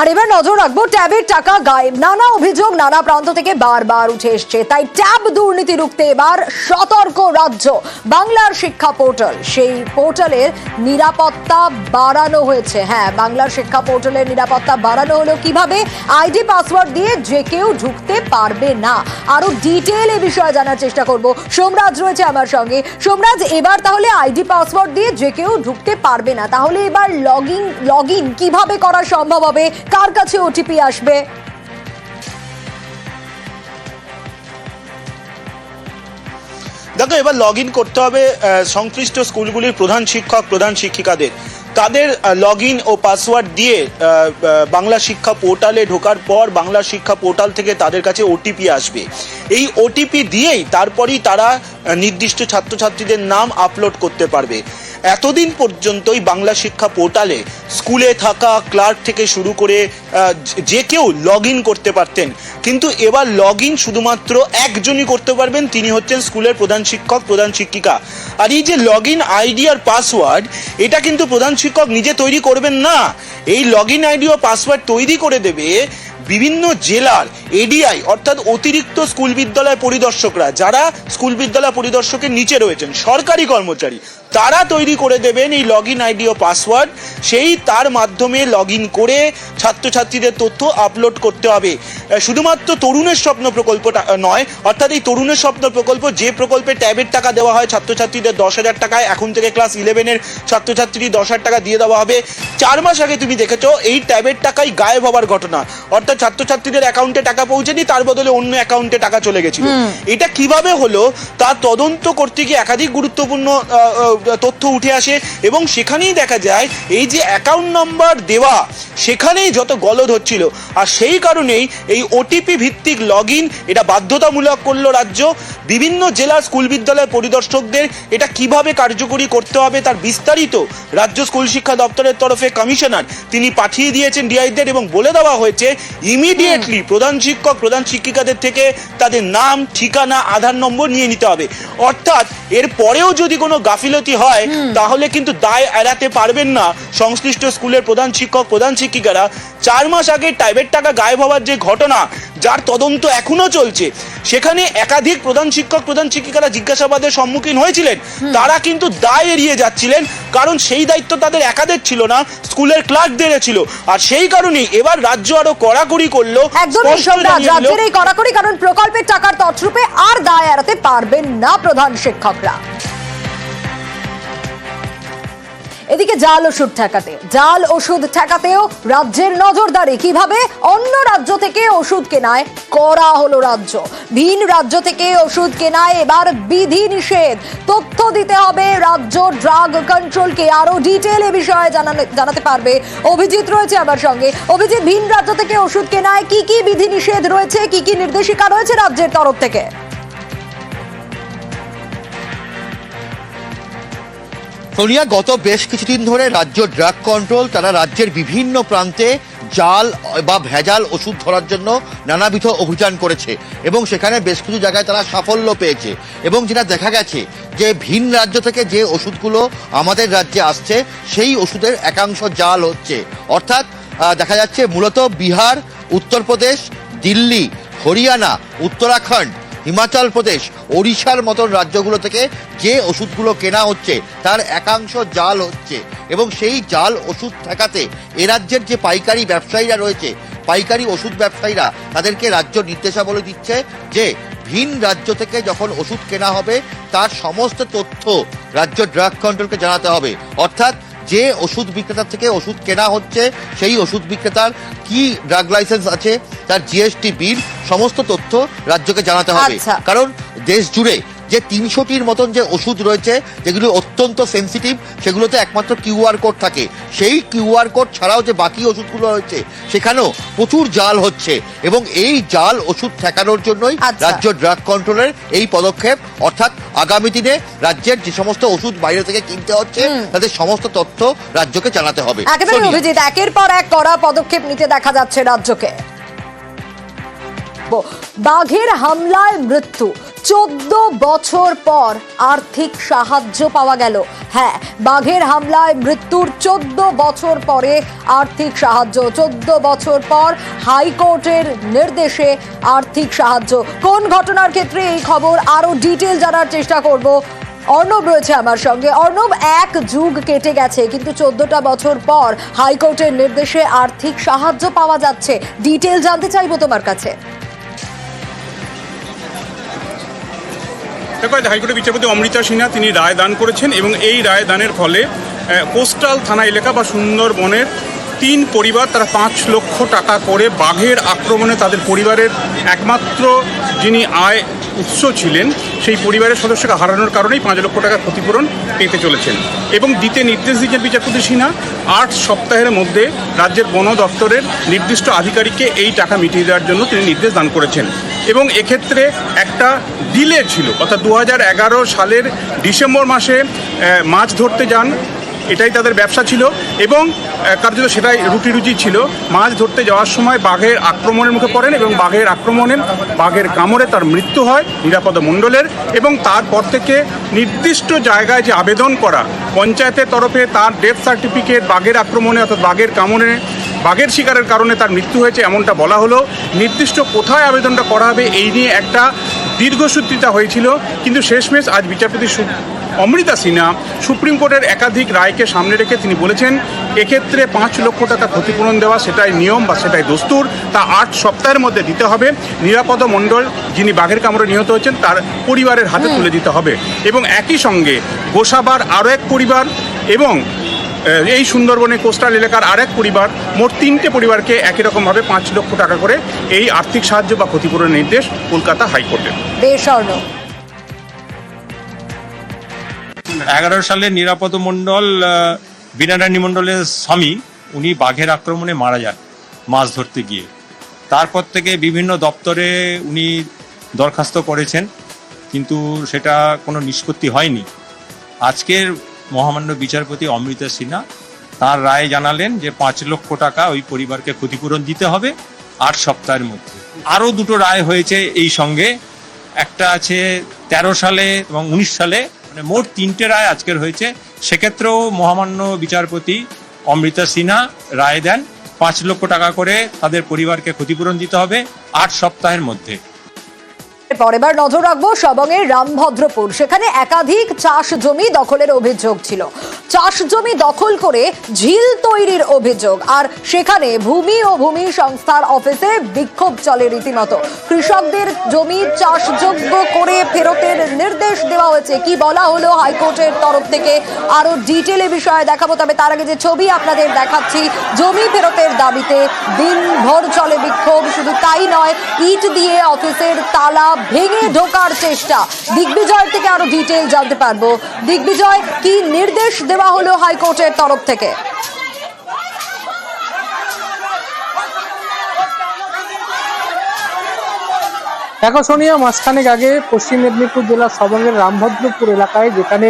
আর এবার নজর রাখবো ট্যাবের টাকা গায়েব। নানা অভিযোগ নানা প্রান্ত থেকে বারবার উঠে এসছে, তাই ট্যাব দুর্নীতি রুখতে এবার সতর্ক রাজ্য। বাংলার শিক্ষা পোর্টাল, সেই পোর্টালের নিরাপত্তা বাড়ানো হয়েছে। হ্যাঁ, বাংলার শিক্ষা পোর্টালের নিরাপত্তা বাড়ানো হলো কিভাবে? আইডি পাসওয়ার্ড দিয়ে যে কেউ ঢুকতে পারবে না। আরো ডিটেল এ বিষয়ে জানার চেষ্টা করব। সোমরাজ রয়েছে আমার সঙ্গে। সোমরাজ, এবার তাহলে আইডি পাসওয়ার্ড দিয়ে যে কেউ ঢুকতে পারবে না, তাহলে এবার লগ ইন কিভাবে করা সম্ভব হবে? কার কাছে ওটিপি আসবে? দেখো, এবার লগ ইন করতে হবে সংশ্লিষ্ট স্কুলগুলির প্রধান শিক্ষক প্রধান শিক্ষিকাদের। তাদের লগ ইন ও পাসওয়ার্ড দিয়ে বাংলা শিক্ষা পোর্টালে ঢোকার পর বাংলা শিক্ষা পোর্টাল থেকে তাদের কাছে ওটিপি আসবে। এই ওটিপি দিয়েই তারপরই তারা নির্দিষ্ট ছাত্রছাত্রীদের নাম আপলোড করতে পারবে। এতদিন পর্যন্তই বাংলা শিক্ষা পোর্টালে স্কুলে থাকা ক্লার্ক থেকে শুরু করে যে কেউ লগ ইন করতে পারতেন, কিন্তু এবার লগ ইন শুধুমাত্র একজনই করতে পারবেন, তিনি হচ্ছেন স্কুলের প্রধান শিক্ষক প্রধান শিক্ষিকা। আর এই যে লগ ইন আইডি আর পাসওয়ার্ড, এটা কিন্তু প্রধান শিক্ষক নিজে তৈরি করবেন না। এই লগ ইন আইডি ও পাসওয়ার্ড তৈরি করে দেবে বিভিন্ন জেলার এডিআই, অর্থাৎ অতিরিক্ত স্কুল বিদ্যালয় পরিদর্শকরা, যারা স্কুল বিদ্যালয় পরিদর্শকের নিচে রয়েছেন, সরকারি কর্মচারী, তারা তৈরি করে দেবেন এই লগ ইন আইডি ও পাসওয়ার্ড। সেই তার মাধ্যমে লগ ইন করে ছাত্রছাত্রীদের তথ্য আপলোড করতে হবে। শুধুমাত্র তরুণের স্বপ্ন প্রকল্পটা নয়, অর্থাৎ এই তরুণের স্বপ্ন প্রকল্প, যে প্রকল্পে ট্যাবের টাকা দেওয়া হয় ছাত্রছাত্রীদের 10,000 টাকায়, এখন থেকে ক্লাস 11-এর ছাত্রছাত্রী 10,000 টাকা দিয়ে দেওয়া হবে। 4 মাস আগে তুমি দেখেছো এই ট্যাবের টাকাই গায়েব হওয়ার ঘটনা, অর্থাৎ ছাত্রছাত্রীদের অ্যাকাউন্টে টাকা পৌঁছেনি, তার বদলে অন্য অ্যাকাউন্টে টাকা চলে গেছিল। এটা কিভাবে হলো তা তদন্ত করতে গিয়ে একাধিক গুরুত্বপূর্ণ তথ্য উঠে আসে, এবং সেখানেই দেখা যায় এই যে অ্যাকাউন্ট নাম্বার দেওয়া, সেখানেই যত গলদ হচ্ছিল। আর সেই কারণেই এই ওটিপি ভিত্তিক লগ ইন এটা বাধ্যতামূলক করলো রাজ্য। বিভিন্ন জেলার স্কুল বিদ্যালয় পরিদর্শকদের এটা কিভাবে কার্যকরী করতে হবে তার বিস্তারিত রাজ্য স্কুল শিক্ষা দপ্তরের তরফে কমিশনার তিনি পাঠিয়ে দিয়েছেন ডিআইদের, এবং বলে দেওয়া হয়েছে ইমিডিয়েটলি প্রধান শিক্ষক প্রধান শিক্ষিকাদের থেকে তাদের নাম, ঠিকানা, আধার নম্বর নিয়ে নিতে হবে। অর্থাৎ এর পরেও যদি কোনো গাফিলতি হয় তাহলে কিন্তু দায় এড়াতে পারবেন না সংশ্লিষ্ট স্কুলের প্রধান শিক্ষক প্রধান শিক্ষিকারা। 4 মাস আগে ট্যাবের টাকা গায়েব হওয়ার যে ঘটনা, যার তদন্ত এখনো চলছে, সেখানে একাধিক প্রধান শিক্ষক প্রধান শিক্ষিকারা জিজ্ঞাসাবাদের সম্মুখীন হয়েছিলেন। তারা কিন্তু দায় এড়িয়ে যাচ্ছিলেন, কারণ সেই দায়িত্ব তাদের একাদের ছিল না, স্কুলের ক্লার্কদের ছিল। আর সেই কারণেই এবার রাজ্য আরো কড়াকড়ি করলো। রাজ্যের এই কড়াকড়ি, কারণ প্রকল্পের টাকার তছরূপে আর দায় এড়াতে পারবেন না প্রধান শিক্ষকরা। এদিকে জাল ওষুধ ঠেকাতেও রাজ্যের নজরদারি। কিভাবে? অন্য রাজ্য থেকে ওষুধ কেনায় করা হলো রাজ্য। ভিন রাজ্য থেকে ওষুধ কেনায় এবার বিধি নিষেধ। তথ্য দিতে হবে রাজ্য ড্রাগ কন্ট্রোলকে। আরো ডিটেল এ বিষয়ে জানাতে পারবে অভিজিৎ রয়েছে আমার সঙ্গে। অভিজিৎ, ভিন রাজ্য থেকে ওষুধ কেনায় কি কি বিধি নিষেধ রয়েছে, কি কি নির্দেশিকা রয়েছে রাজ্যের তরফ থেকে? সোনিয়া, গত বেশ কিছুদিন ধরে রাজ্য ড্রাগ কন্ট্রোল তারা রাজ্যের বিভিন্ন প্রান্তে জাল বা ভেজাল ওষুধ ধরার জন্য নানাবিধ অভিযান করেছে, এবং সেখানে বেশ কিছু জায়গায় তারা সাফল্য পেয়েছে। এবং যেটা দেখা গেছে যে ভিন রাজ্য থেকে যে ওষুধগুলো আমাদের রাজ্যে আসছে, সেই ওষুধের একাংশ জাল হচ্ছে। অর্থাৎ দেখা যাচ্ছে মূলত বিহার, উত্তরপ্রদেশ, দিল্লি, হরিয়ানা, উত্তরাখণ্ড, হিমাচল প্রদেশ, ওড়িশার মতন রাজ্যগুলো থেকে যে ওষুধগুলো কেনা হচ্ছে তার একাংশ জাল হচ্ছে। এবং সেই জাল ওষুধ ঠেকাতে এ রাজ্যের যে পাইকারি ব্যবসায়ীরা রয়েছে, পাইকারি ওষুধ ব্যবসায়ীরা, তাদেরকে রাজ্য নির্দেশাবলী দিচ্ছে যে ভিন রাজ্য থেকে যখন ওষুধ কেনা হবে তার সমস্ত তথ্য রাজ্য ড্রাগ কন্ট্রোলকে জানাতে হবে। অর্থাৎ যে ওষুধ বিক্রেতার থেকে ওষুধ কেনা হচ্ছে, সেই ওষুধ বিক্রেতার কি ড্রাগ লাইসেন্স আছে, তার জিএসটি বিল, সমস্ত তথ্য রাজ্যকে জানাতে হবে। কারণ দেশ জুড়ে যে 300টির মতন যে ওষুধ রয়েছে যেগুলো অত্যন্ত সেন্সিটিভ, সেগুলোতে একমাত্র কিউআর কোড থাকে। সেই কিউআর কোড ছাড়াও যে বাকি ওষুধগুলো রয়েছে সেখানেও প্রচুর জাল হচ্ছে, এবং এই জাল ওষুধ ঠেকানোর জন্যই রাজ্য ড্রাগ কন্ট্রোলের এই পদক্ষেপ। অর্থাৎ আগামী দিনে রাজ্যের যে সমস্ত ওষুধ বাইরে থেকে কিনতে হচ্ছে তাদের সমস্ত তথ্য রাজ্যকে জানাতে হবে। একেবারে অভিজিৎ, একের পর এক কড়া পদক্ষেপ নিতে দেখা যাচ্ছে রাজ্যকে। বাঘের হামলায় মৃত্যু, 14 বছর পর আর্থিক সাহায্য পাওয়া গেল। হ্যাঁ, বাঘের হামলায় মৃত্যুর 14 বছর পরে আর্থিক সাহায্য। 14 বছর পর হাইকোর্টের নির্দেশে আর্থিক সাহায্য। কোন ঘটনার ক্ষেত্রে এই খবর, আরো ডিটেল জানার চেষ্টা করব। অর্ণব রয়েছে আমার সঙ্গে। অর্ণব, এক যুগ কেটে গেছে, কিন্তু 14টা বছর পর হাইকোর্টের নির্দেশে আর্থিক সাহায্য পাওয়া যাচ্ছে। ডিটেল জানতে চাইবো তোমার কাছে। দেখো, হাইকোর্টের বিচারপতি অমৃতা সিনহা তিনি রায় দান করেছেন এবং এই রায় দানের ফলে কোস্টাল থানা এলাকা বা সুন্দরবনের 3 পরিবার তারা 5 লক্ষ টাকা করে বাঘের আক্রমণে তাদের পরিবারের একমাত্র যিনি আয় উৎস ছিলেন সেই পরিবারের সদস্যকে হারানোর কারণেই 5 লক্ষ টাকা ক্ষতিপূরণ পেতে চলেছেন এবং দিতে নির্দেশ দিয়েছেন বিচারপতি সিনহা। 8 সপ্তাহের মধ্যে রাজ্যের বন দপ্তরের নির্দিষ্ট আধিকারিককে এই টাকা মিটিয়ে দেওয়ার জন্য তিনি নির্দেশ দান করেছেন এবং এক্ষেত্রে একটা ডিলে ছিল, অর্থাৎ 2011 সালের ডিসেম্বর মাসে মাছ ধরতে যান, এটাই তাদের ব্যবসা ছিল এবং কার্যত সেটাই রুটি ছিল। মাছ ধরতে যাওয়ার সময় বাঘের আক্রমণের মুখে পড়েন এবং বাঘের কামড়ে তার মৃত্যু হয় নিরাপদ মণ্ডলের এবং তারপর থেকে নির্দিষ্ট জায়গায় যে আবেদন করা পঞ্চায়েতের তরফে তার ডেথ সার্টিফিকেট বাঘের আক্রমণে অর্থাৎ বাঘের কামড়ে বাঘের শিকারের কারণে তার মৃত্যু হয়েছে এমনটা বলা হলো। নির্দিষ্ট কোথায় আবেদনটা করা হবে এই নিয়ে একটা দীর্ঘসূত্রিতা হয়েছিল, কিন্তু শেষমেশ আজ বিচারপতি অমৃতা সিনহা সুপ্রিম কোর্টের একাধিক রায়কে সামনে রেখে তিনি বলেছেন এক্ষেত্রে 5 লক্ষ টাকা ক্ষতিপূরণ দেওয়া সেটাই নিয়ম বা সেটাই দস্তুর, তা 8 সপ্তাহের মধ্যে দিতে হবে। নিরাপদ মণ্ডল যিনি বাঘের কামড়ে নিহত হয়েছেন তার পরিবারের হাতে তুলে দিতে হবে এবং একই সঙ্গে গোসাবার আরও এক পরিবার এবং এই সুন্দরবনে কোস্টাল এলাকার আরেক পরিবার, মোট 3টে পরিবারকে একই রকমভাবে 5 লক্ষ টাকা করে এই আর্থিক সাহায্য বা ক্ষতিপূরণের নির্দেশ কলকাতা হাইকোর্টের। বেশ অর্ণব। 11 সালে নিরাপদ মণ্ডল বীণারানী মণ্ডলের স্বামী উনি বাঘের আক্রমণে মারা যান মাছ ধরতে গিয়ে। তারপর থেকে বিভিন্ন দপ্তরে উনি দরখাস্ত করেছেন, কিন্তু সেটা কোনো নিষ্পত্তি হয়নি। আজকের মহামান্য বিচারপতি অমৃতা সিনহা তার রায় জানালেন যে 5 লক্ষ টাকা ওই পরিবারকে ক্ষতিপূরণ দিতে হবে 8 সপ্তাহের মধ্যে। আরও 2টো রায় হয়েছে এই সঙ্গে, একটা আছে 13 সালে এবং 19 সালে, মানে মোট 3টে রায় আজকের হয়েছে। সেক্ষেত্রেও মহামান্য বিচারপতি অমৃতা সিনহা রায় দেন 5 লক্ষ টাকা করে তাদের পরিবারকে ক্ষতিপূরণ দিতে হবে 8 সপ্তাহের মধ্যে। পরেবার নজর রাখবো সবংয়ের রামভদ্রপুর। সেখানে একাধিক চাষ জমি দখলের অভিযোগ ছিল। চাষ জমি দখল করে ঝিল তৈরির অভিযোগ, আর সেখানে ভূমি ও ভূমি সংস্থার অফিসে বিক্ষোভ চলে রীতিমতো। কৃষকদের জমি চাষযোগ্য করে ফেরতের নির্দেশ দেওয়া হয়েছে। কি বলা হলো হাইকোর্টের তরফ থেকে, আরো ডিটেলে বিষয়ে দেখাবো। তবে তার আগে যে ছবি আপনাদের দেখাচ্ছি, জমি ফেরতের দাবিতে দিনভর চলে বিক্ষোভ। শুধু তাই নয়, ইট দিয়ে অফিসের তালা ভেঙে ঢোকার চেষ্টা। দিগ্বিজয়ের থেকে আরো ডিটেল জানতে পারবো। দিগ্বিজয়, কি নির্দেশ দেওয়া হলো হাইকোর্টের তরফ থেকে? দেখো সোনিয়া, মাসখানেক আগে পশ্চিম মেদিনীপুর জেলার সবংয়ের রামভদ্রপুর এলাকায়, যেখানে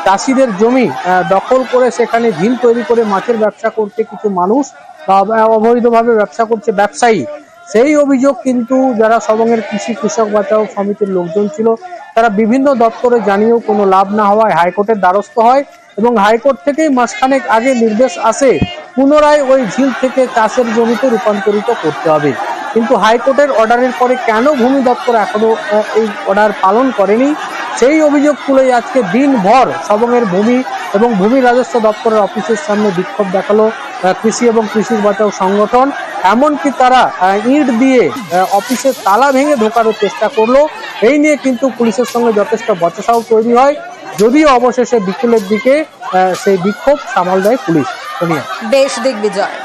চাষিদের জমি দখল করে সেখানে ঝিল তৈরি করে মাছের ব্যবসা করতে কিছু মানুষ অবৈধভাবে ব্যবসা করছে ব্যবসায়ী, সেই অভিযোগ কিন্তু যারা সবংয়ের কৃষক বাঁচাও সমিতির লোকজন ছিল তারা বিভিন্ন দপ্তরে জানিয়েও কোনো লাভ না হওয়ায় হাইকোর্টের দ্বারস্থ হয় এবং হাইকোর্ট থেকেই মাসখানেক আগে নির্দেশ আসে পুনরায় ওই ঝিল থেকে চাষের জমিতে রূপান্তরিত করতে হবে। কিন্তু হাইকোর্টের অর্ডারের পরে কেন ভূমি দপ্তর এখনো এই অর্ডার পালন করেনি, সেই অভিযোগ তুলেই আজকে দিনভর সবংয়ের ভূমি এবং ভূমি রাজস্ব দপ্তরের অফিসের সামনে বিক্ষোভ দেখালো কৃষি এবং কৃষি বাঁচাও সংগঠন। এমনকি তারা ইট দিয়ে অফিসের তালা ভেঙে ঢোকারও চেষ্টা করলো। এই নিয়ে কিন্তু পুলিশের সঙ্গে যথেষ্ট বচসাও তৈরি হয়, যদিও অবশেষে বিকেলের দিকে সেই বিক্ষোভ সামাল দেয় পুলিশ। বেশ দিগ্বিজয়।